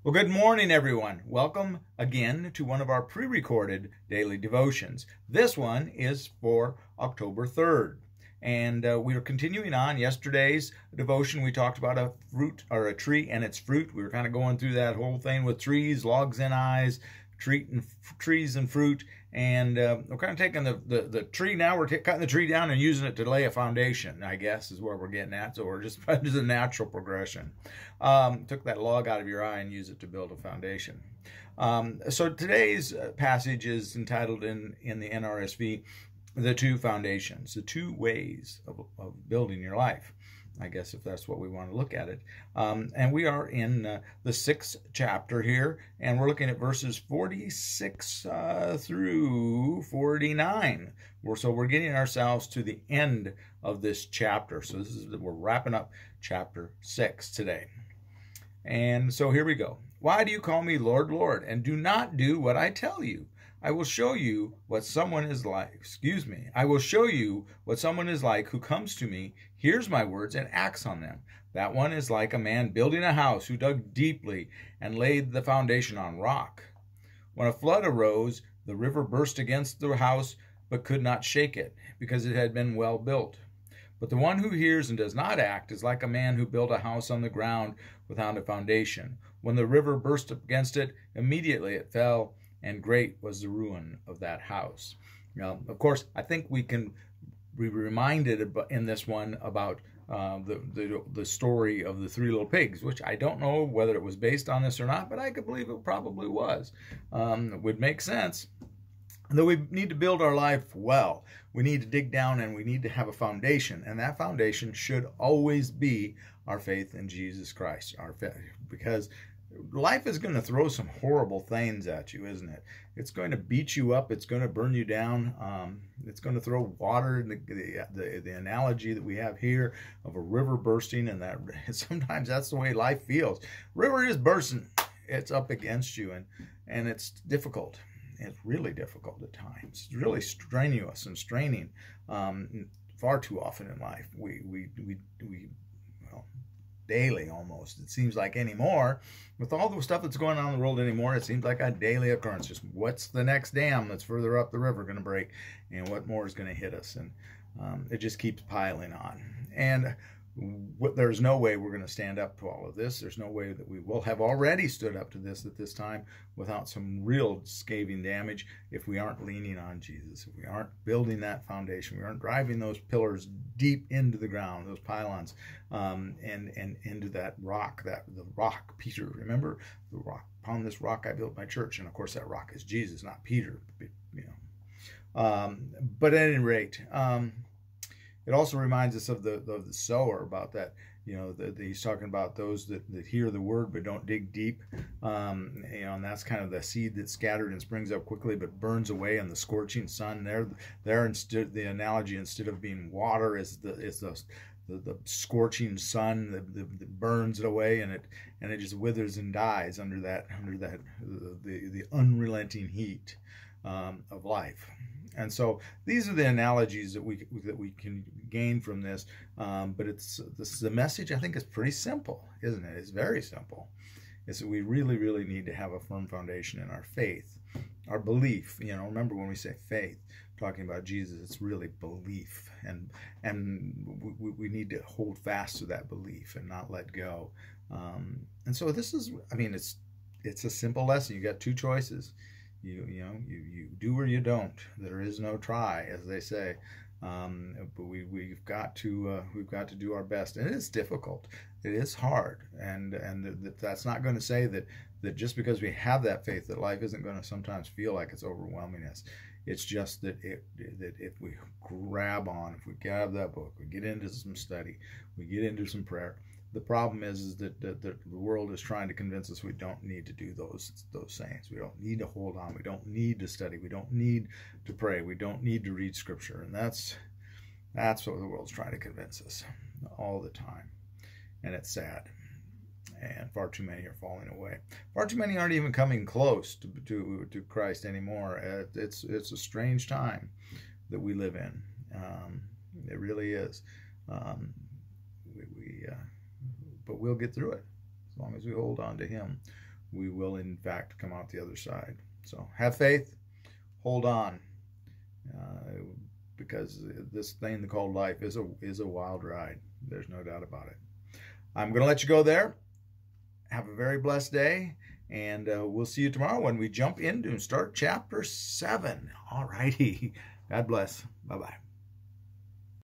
Well, good morning, everyone. Welcome again to one of our pre-recorded daily devotions. This one is for October 3rd. And we are continuing on yesterday's devotion. We talked about a fruit or a tree and its fruit. We were kind of going through that whole thing with trees, logs and eyes, trees and fruit. And we're kind of taking the tree now. We're cutting the tree down and using it to lay a foundation, I guess, is where we're getting at. So we're just a natural progression. Took that log out of your eye and use it to build a foundation. So today's passage is entitled in the NRSV, The Two Foundations, the two ways of building your life, I guess, if that's what we want to look at it. And we are in the 6th chapter here, and we're looking at verses 46 through 49. So we're getting ourselves to the end of this chapter. So we're wrapping up chapter 6 today. And so here we go. Why do you call me Lord, Lord, and do not do what I tell you? I will show you what someone is like. I will show you what someone is like who comes to me, hears my words, and acts on them. That one is like a man building a house who dug deeply and laid the foundation on rock. When a flood arose, the river burst against the house, but could not shake it, because it had been well built. But the one who hears and does not act is like a man who built a house on the ground without a foundation. When the river burst against it, immediately it fell, and great was the ruin of that house. Now, of course, I think we can be reminded in this one about the story of the three little pigs, which I don't know whether it was based on this or not, but I could believe it probably was. It would make sense. Though we need to build our life well, we need to dig down and we need to have a foundation, and that foundation should always be our faith in Jesus Christ. Because life is going to throw some horrible things at you, isn't it? It's going to beat you up. It's going to burn you down. It's going to throw water. The analogy that we have here of a river bursting, and that sometimes that's the way life feels. River is bursting. It's up against you, and it's difficult. It's really difficult at times. It's really strenuous and straining. Far too often in life, we daily almost. It seems like anymore, with all the stuff that's going on in the world anymore, it seems like a daily occurrence. Just what's the next dam that's further up the river going to break, and what more is going to hit us? And it just keeps piling on. And there's no way we're going to stand up to all of this. There's no way that we will have already stood up to this at this time without some real scathing damage if we aren't leaning on Jesus, if we aren't building that foundation, we aren't driving those pillars deep into the ground, those pylons, and into that rock, the rock, Peter. Remember the rock? Upon this rock I built my church, and of course that rock is Jesus, not Peter. But at any rate, it also reminds us of the sower, about that, he's talking about those that hear the word but don't dig deep, and that's kind of the seed that's scattered and springs up quickly but burns away in the scorching sun. There instead, the analogy, instead of being water, is the scorching sun that burns it away, and it just withers and dies under the unrelenting heat of life. And so these are the analogies that we can gain from this. But the message, I think, is pretty simple, isn't it? It's very simple. It's that we really, really need to have a firm foundation in our faith, our belief. Remember, when we say faith, talking about Jesus, it's really belief, and we need to hold fast to that belief and not let go. And so this is, it's a simple lesson. You got two choices. You do or you don't. There is no try, as they say. But we've got to do our best, and it is difficult. It is hard, and that's not going to say that just because we have that faith, that life isn't going to sometimes feel like it's overwhelming us. It's just that if we grab that book, we get into some study, we get into some prayer. The problem is that the world is trying to convince us we don't need to do those things. We don't need to hold on. We don't need to study. We don't need to pray. We don't need to read Scripture. And that's what the world's trying to convince us all the time. And it's sad. And far too many are falling away. Far too many aren't even coming close to Christ anymore. It's a strange time that we live in. It really is. But we'll get through it as long as we hold on to Him we will in fact come out the other side. So have faith, hold on, because this thing called life is a wild ride. There's no doubt about it. I'm going to let you go there. Have a very blessed day, and we'll see you tomorrow when we jump into and start chapter 7. All righty. God bless. Bye-bye.